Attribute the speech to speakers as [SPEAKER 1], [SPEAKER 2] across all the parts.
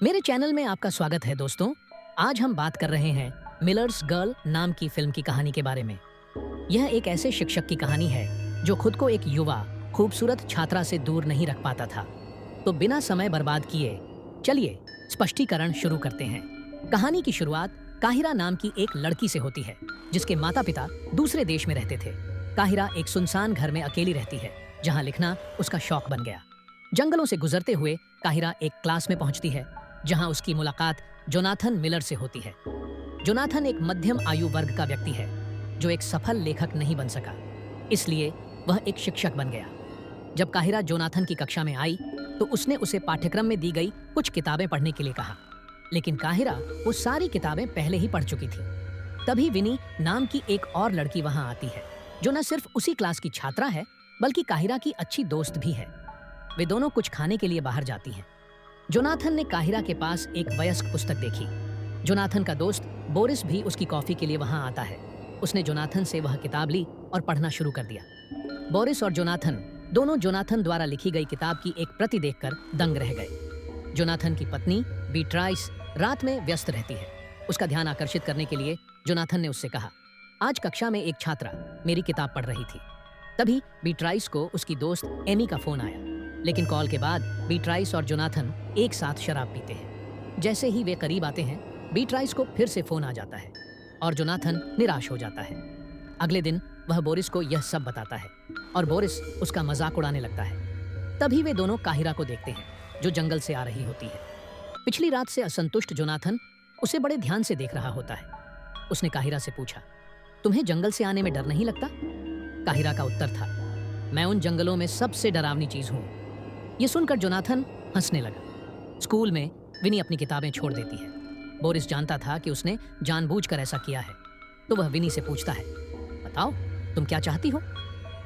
[SPEAKER 1] मेरे चैनल में आपका स्वागत है दोस्तों। आज हम बात कर रहे हैं मिलर्स गर्ल नाम की फिल्म की कहानी के बारे में। यह एक ऐसे शिक्षक की कहानी है जो खुद को एक युवा खूबसूरत छात्रा से दूर नहीं रख पाता था। तो बिना समय बर्बाद किए चलिए स्पष्टीकरण शुरू करते हैं। कहानी की शुरुआत काहिरा नाम की एक लड़की से होती है जिसके माता पिता दूसरे देश में रहते थे। काहिरा एक सुनसान घर में अकेली रहती है जहां लिखना उसका शौक बन गया। जंगलों से गुजरते हुए काहिरा एक क्लास में पहुंचती है जहां उसकी मुलाकात जोनाथन मिलर से होती है। जोनाथन एक मध्यम आयु वर्ग का व्यक्ति है जो एक सफल लेखक नहीं बन सका, इसलिए वह एक शिक्षक बन गया। जब काहिरा जोनाथन की कक्षा में आई तो उसने उसे पाठ्यक्रम में दी गई कुछ किताबें पढ़ने के लिए कहा, लेकिन काहिरा वो सारी किताबें पहले ही पढ़ चुकी थी। तभी विनी नाम की एक और लड़की वहां आती है जो न सिर्फ उसी क्लास की छात्रा है बल्कि काहिरा की अच्छी दोस्त भी है। वे दोनों कुछ खाने के लिए बाहर जाती हैं। जोनाथन ने काहिरा के पास एक वयस्क पुस्तक देखी। जोनाथन का दोस्त बोरिस भी उसकी कॉफी के लिए वहां आता है। उसने जोनाथन से वह किताब ली और पढ़ना शुरू कर दिया। बोरिस और जोनाथन दोनों जोनाथन द्वारा लिखी गई किताब की एक प्रति देखकर दंग रह गए। जोनाथन की पत्नी बीट्राइस रात में व्यस्त रहती है। उसका ध्यान आकर्षित करने के लिए जोनाथन ने उससे कहा, आज कक्षा में एक छात्रा मेरी किताब पढ़ रही थी। तभी बीट्राइस को उसकी दोस्त एमी का फोन आया, लेकिन कॉल के बाद बीट्राइस और जोनाथन एक साथ शराब पीते हैं। जैसे ही वे करीब आते हैं बीट्राइस को फिर से फोन आ जाता है और जोनाथन निराश हो जाता है। अगले दिन वह बोरिस को यह सब बताता है और बोरिस उसका मजाक उड़ाने लगता है। तभी वे दोनों काहिरा को देखते हैं जो जंगल से आ रही होती है। पिछली रात से असंतुष्ट जोनाथन उसे बड़े ध्यान से देख रहा होता है। उसने काहिरा से पूछा, तुम्हें जंगल से आने में डर नहीं लगता? काहिरा का उत्तर था, मैं उन जंगलों में सबसे डरावनी चीज हूं। यह सुनकर जोनाथन हंसने लगा। स्कूल में विनी अपनी किताबें छोड़ देती है। बोरिस जानता था कि उसने जानबूझकर ऐसा किया है, तो वह विनी से पूछता है, बताओ तुम क्या चाहती हो?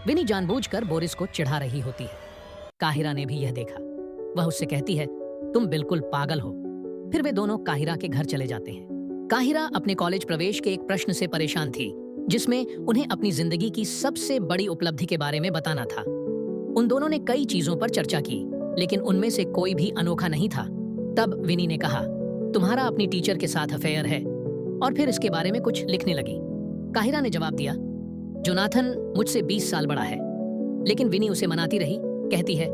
[SPEAKER 1] विनी जानबूझकर बोरिस को चिढ़ा रही होती है। काहिरा ने भी यह देखा। वह उससे कहती है, तुम बिल्कुल पागल हो। फिर वे दोनों काहिरा के घर चले जाते हैं। काहिरा अपने कॉलेज प्रवेश के एक प्रश्न से परेशान थी जिसमें उन्हें अपनी जिंदगी की सबसे बड़ी उपलब्धि के बारे में बताना था। उन दोनों ने कई चीजों पर चर्चा की, लेकिन उनमें से कोई भी अनोखा नहीं था। तब विनी ने कहा, तुम्हारा अपनी टीचर के साथ अफेयर है, और फिर इसके बारे में कुछ लिखने लगी। काहिरा ने जवाब दिया, जोनाथन मुझसे 20 साल बड़ा है। लेकिन विनी उसे मनाती रही, कहती है,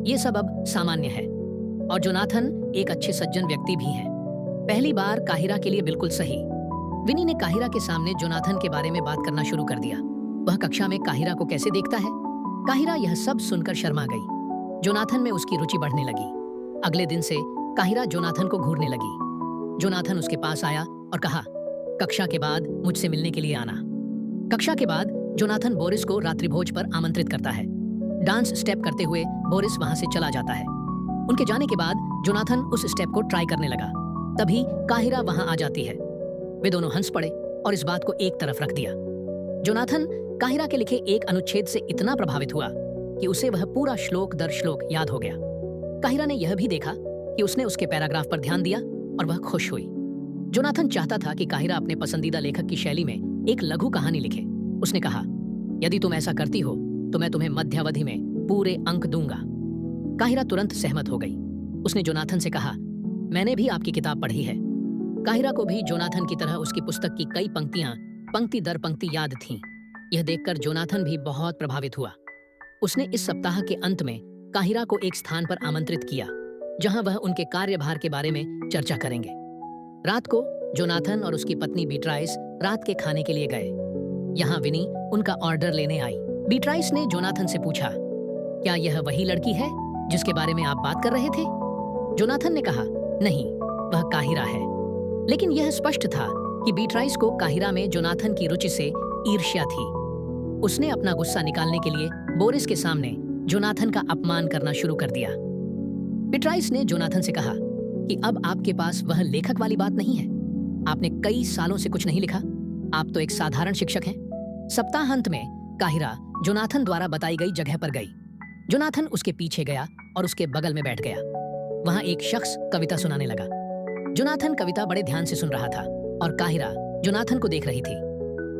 [SPEAKER 1] ये सब अब सामान्य है और जोनाथन एक अच्छे सज्जन व्यक्ति भी हैं। पहली बार काहिरा के लिए बिल्कुल सही। विनी ने काहिरा के सामने जोनाथन के बारे में बात करना शुरू कर दिया। वह कक्षा में काहिरा को कैसे देखता है। काहिरा यह सब सुनकर शर्मा गई। जोनाथन में उसकी रुचि बढ़ने लगी। अगले दिन से काहिरा जोनाथन को घूरने लगी। जोनाथन उसके पास आया और कहा, कक्षा के बाद मुझसे मिलने के लिए आना। कक्षा के बाद जोनाथन बोरिस को रात्रिभोज पर आमंत्रित करता है। डांस स्टेप करते हुए बोरिस वहां से चला जाता है। उनके जाने के बाद जोनाथन उस स्टेप को ट्राई करने लगा। तभी काहिरा वहां आ जाती है। वे दोनों हंस पड़े और इस बात को एक तरफ रख दिया। जोनाथन काहिरा के लिखे एक अनुच्छेद से इतना प्रभावित हुआ कि उसे वह पूरा श्लोक दर श्लोक याद हो गया। काहिरा ने यह भी देखा कि उसने उसके पैराग्राफ पर ध्यान दिया और वह खुश हुई। जोनाथन चाहता था कि काहिरा अपने पसंदीदा लेखक की शैली में एक लघु कहानी लिखे। उसने कहा, यदि तुम ऐसा करती हो तो मैं तुम्हें मध्यावधि में पूरे अंक दूंगा। काहिरा तुरंत सहमत हो गई। उसने जोनाथन से कहा, मैंने भी आपकी किताब पढ़ी है। काहिरा को भी जोनाथन की तरह उसकी पुस्तक की कई पंक्तियां पंक्ति दर पंक्ति याद थीं। यह देखकर जोनाथन भी बहुत प्रभावित हुआ। उसने इस सप्ताह के अंत में काहिरा को एक स्थान पर आमंत्रित किया जहां वह उनके कार्यभार के बारे में चर्चा करेंगे। रात को जोनाथन और उसकी पत्नी बीट्राइस रात के खाने के लिए गए। यहाँ विनी उनका ऑर्डर लेने आई। बीट्राइस ने जोनाथन से पूछा, क्या यह वही लड़की है जिसके बारे में आप बात कर रहे थे? जोनाथन ने कहा, नहीं, वह काहिरा है। लेकिन यह स्पष्ट था कि बीट्राइस को काहिरा में जोनाथन की रुचि से ईर्ष्या थी। उसने अपना गुस्सा निकालने के लिए बोरिस के सामने जोनाथन का अपमान करना शुरू कर दिया। बीट्राइस ने जोनाथन से कहा कि अब आपके पास वह लेखक वाली बात नहीं है। आपने कई सालों से कुछ नहीं लिखा। आप तो एक साधारण शिक्षक हैं। सप्ताहांत में काहिरा जोनाथन द्वारा बताई गई जगह पर गई। जोनाथन उसके पीछे गया और उसके बगल में बैठ गया। वहां एक शख्स कविता सुनाने लगा। जोनाथन कविता बड़े ध्यान से सुन रहा था और काहिरा जोनाथन को देख रही थी।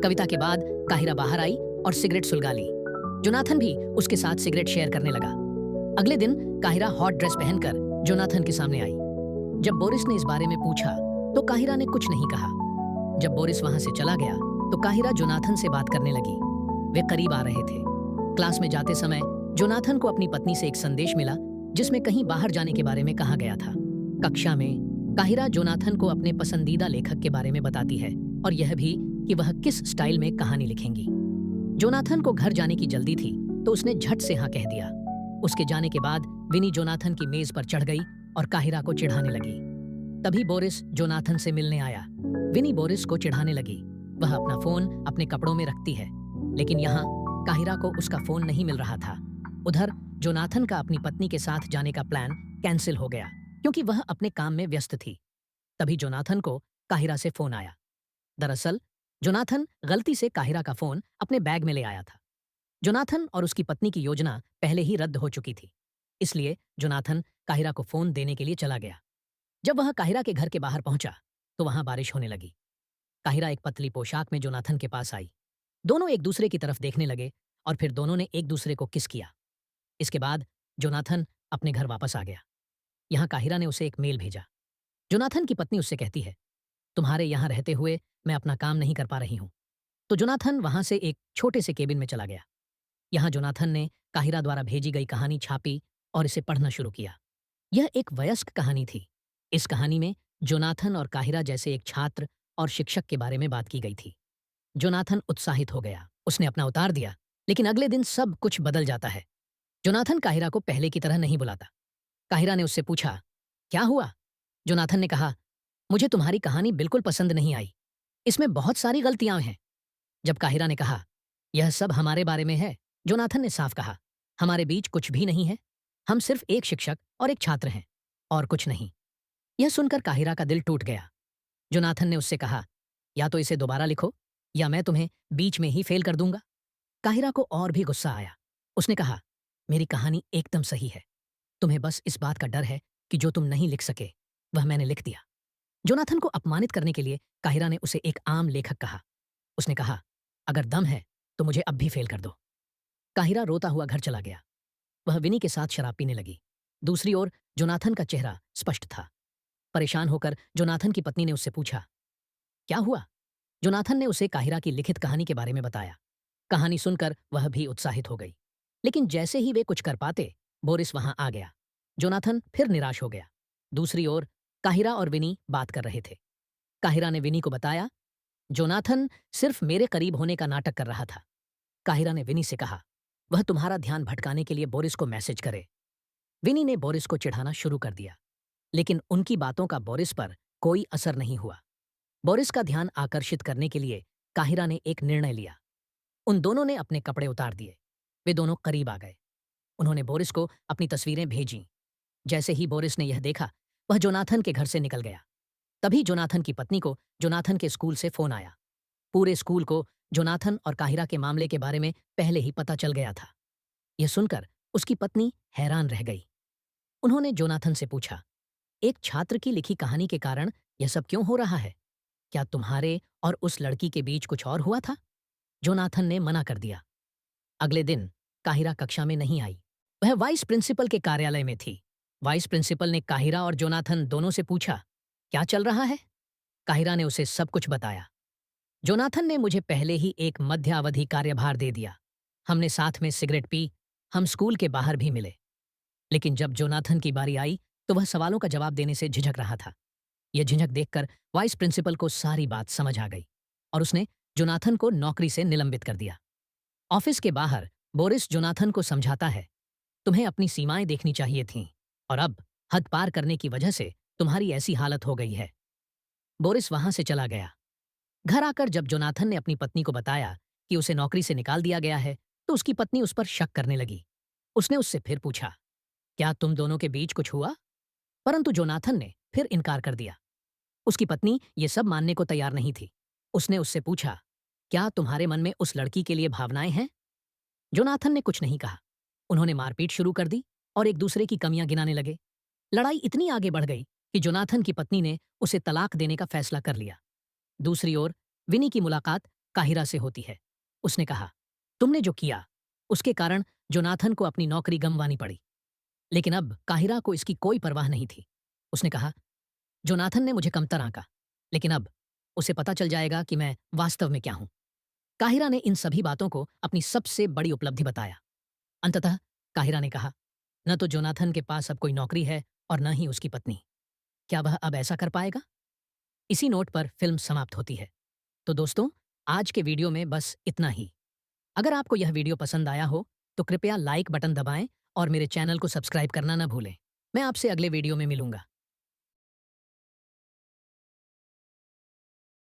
[SPEAKER 1] कविता के बाद काहिरा बाहर आई और सिगरेट सुलगा ली। जोनाथन भी उसके साथ सिगरेट शेयर करने लगा। अगले दिन काहिरा हॉट ड्रेस पहनकर जोनाथन के सामने आई। जब बोरिस ने इस बारे में पूछा तो काहिरा ने कुछ नहीं कहा। जब बोरिस वहां से चला गया तो काहिरा जोनाथन से बात करने लगी। वे करीब आ रहे थे। क्लास में जाते समय जोनाथन को अपनी पत्नी से एक संदेश मिला जिसमें कहीं बाहर जाने के बारे में कहा गया था। कक्षा में काहिरा जोनाथन को अपने पसंदीदा लेखक के बारे में बताती है और यह भी कि वह किस स्टाइल में कहानी लिखेंगी। जोनाथन को घर जाने की जल्दी थी तो उसने झट से हाँ कह दिया। उसके जाने के बाद विनी जोनाथन की मेज पर चढ़ गई और काहिरा को चिढ़ाने लगी। तभी बोरिस जोनाथन से मिलने आया। विनी बोरिस को चिढ़ाने लगी। वह अपना फोन अपने कपड़ों में रखती है, लेकिन यहाँ काहिरा को उसका फोन नहीं मिल रहा था। उधर जोनाथन का अपनी पत्नी के साथ जाने का प्लान कैंसिल हो गया क्योंकि वह अपने काम में व्यस्त थी। तभी जोनाथन को काहिरा से फोन आया। दरअसल जोनाथन गलती से काहिरा का फोन अपने बैग में ले आया था। जोनाथन और उसकी पत्नी की योजना पहले ही रद्द हो चुकी थी, इसलिए जोनाथन काहिरा को फोन देने के लिए चला गया। जब वह काहिरा के घर के बाहर पहुंचा तो वहां बारिश होने लगी। काहिरा एक पतली पोशाक में जोनाथन के पास आई। दोनों एक दूसरे की तरफ देखने लगे और फिर दोनों ने एक दूसरे को किस किया। इसके बाद जोनाथन अपने घर वापस आ गया। यहाँ काहिरा ने उसे एक मेल भेजा। जोनाथन की पत्नी उससे कहती है, तुम्हारे यहाँ रहते हुए मैं अपना काम नहीं कर पा रही हूँ। तो जोनाथन वहां से एक छोटे से केबिन में चला गया। यहाँ जोनाथन ने काहिरा द्वारा भेजी गई कहानी छापी और इसे पढ़ना शुरू किया। यह एक वयस्क कहानी थी। इस कहानी में जोनाथन और काहिरा जैसे एक छात्र और शिक्षक के बारे में बात की गई थी। जोनाथन उत्साहित हो गया। उसने अपना उतार दिया, लेकिन अगले दिन सब कुछ बदल जाता है। जोनाथन काहिरा को पहले की तरह नहीं बुलाता। काहिरा ने उससे पूछा, क्या हुआ? जोनाथन ने कहा, मुझे तुम्हारी कहानी बिल्कुल पसंद नहीं आई। इसमें बहुत सारी गलतियां हैं। जब काहिरा ने कहा, यह सब हमारे बारे में है, जोनाथन ने साफ कहा, हमारे बीच कुछ भी नहीं है। हम सिर्फ एक शिक्षक और एक छात्र हैं, और कुछ नहीं। यह सुनकर काहिरा का दिल टूट गया। जोनाथन ने उससे कहा, या तो इसे दोबारा लिखो या मैं तुम्हें बीच में ही फेल कर दूंगा। काहिरा को और भी गुस्सा आया। उसने कहा, मेरी कहानी एकदम सही है। तुम्हें बस इस बात का डर है कि जो तुम नहीं लिख सके वह मैंने लिख दिया। जोनाथन को अपमानित करने के लिए काहिरा ने उसे एक आम लेखक कहा। उसने कहा, अगर दम है तो मुझे अब भी फेल कर दो। काहिरा रोता हुआ घर चला गया। वह विनी के साथ शराब पीने लगी। दूसरी ओर जोनाथन का चेहरा स्पष्ट था। परेशान होकर जोनाथन की पत्नी ने उससे पूछा, क्या हुआ? जोनाथन ने उसे काहिरा की लिखित कहानी के बारे में बताया। कहानी सुनकर वह भी उत्साहित हो गई, लेकिन जैसे ही वे कुछ कर पाते बोरिस वहां आ गया। जोनाथन फिर निराश हो गया। दूसरी ओर काहिरा और विनी बात कर रहे थे। काहिरा ने विनी को बताया, जोनाथन सिर्फ मेरे करीब होने का नाटक कर रहा था। काहिरा ने विनी से कहा, वह तुम्हारा ध्यान भटकाने के लिए बोरिस को मैसेज करे। विनी ने बोरिस को चिढ़ाना शुरू कर दिया, लेकिन उनकी बातों का बोरिस पर कोई असर नहीं हुआ। बोरिस का ध्यान आकर्षित करने के लिए काहिरा ने एक निर्णय लिया। उन दोनों ने अपने कपड़े उतार दिए। वे दोनों करीब आ गए। उन्होंने बोरिस को अपनी तस्वीरें भेजीं। जैसे ही बोरिस ने यह देखा, वह जोनाथन के घर से निकल गया। तभी जोनाथन की पत्नी को जोनाथन के स्कूल से फोन आया। पूरे स्कूल को जोनाथन और काहिरा के मामले के बारे में पहले ही पता चल गया था। यह सुनकर उसकी पत्नी हैरान रह गई। उन्होंने जोनाथन से पूछा, एक छात्र की लिखी कहानी के कारण यह सब क्यों हो रहा है? क्या तुम्हारे और उस लड़की के बीच कुछ और हुआ था? जोनाथन ने मना कर दिया। अगले दिन काहिरा कक्षा में नहीं आई। वह वाइस प्रिंसिपल के कार्यालय में थी। वाइस प्रिंसिपल ने काहिरा और जोनाथन दोनों से पूछा, क्या चल रहा है? काहिरा ने उसे सब कुछ बताया। जोनाथन ने मुझे पहले ही एक मध्यावधि कार्यभार दे दिया। हमने साथ में सिगरेट पी, हम स्कूल के बाहर भी मिले। लेकिन जब जोनाथन की बारी आई तो वह सवालों का जवाब देने से झिझक रहा था। यह झिझक देखकर वाइस प्रिंसिपल को सारी बात समझ आ गई और उसने जोनाथन को नौकरी से निलंबित कर दिया। ऑफिस के बाहर बोरिस जोनाथन को समझाता है, तुम्हें अपनी सीमाएं देखनी चाहिए थीं और अब हद पार करने की वजह से तुम्हारी ऐसी हालत हो गई है। बोरिस वहां से चला गया। घर आकर जब जोनाथन ने अपनी पत्नी को बताया कि उसे नौकरी से निकाल दिया गया है तो उसकी पत्नी उस पर शक करने लगी। उसने उससे फिर पूछा, क्या तुम दोनों के बीच कुछ हुआ? परंतु जोनाथन ने फिर इनकार कर दिया। उसकी पत्नी ये सब मानने को तैयार नहीं थी। उसने उससे पूछा, क्या तुम्हारे मन में उस लड़की के लिए भावनाएं हैं? जोनाथन ने कुछ नहीं कहा। उन्होंने मारपीट शुरू कर दी और एक दूसरे की कमियां गिनाने लगे। लड़ाई इतनी आगे बढ़ गई कि जोनाथन की पत्नी ने उसे तलाक देने का फैसला कर लिया। दूसरी ओर विनी की मुलाकात काहिरा से होती है। उसने कहा, तुमने जो किया उसके कारण जोनाथन को अपनी नौकरी गंवानी पड़ी। लेकिन अब काहिरा को इसकी कोई परवाह नहीं थी। उसने कहा, जोनाथन ने मुझे कमतर आंका, लेकिन अब उसे पता चल जाएगा कि मैं वास्तव में क्या हूं। काहिरा ने इन सभी बातों को अपनी सबसे बड़ी उपलब्धि बताया। अंततः काहिरा ने कहा, न तो जोनाथन के पास अब कोई नौकरी है और न ही उसकी पत्नी। क्या वह अब ऐसा कर पाएगा? इसी नोट पर फिल्म समाप्त होती है। तो दोस्तों, आज के वीडियो में बस इतना ही। अगर आपको यह वीडियो पसंद आया हो तो कृपया लाइक बटन दबाएं और मेरे चैनल को सब्सक्राइब करना न भूलें। मैं आपसे अगले वीडियो में मिलूंगा।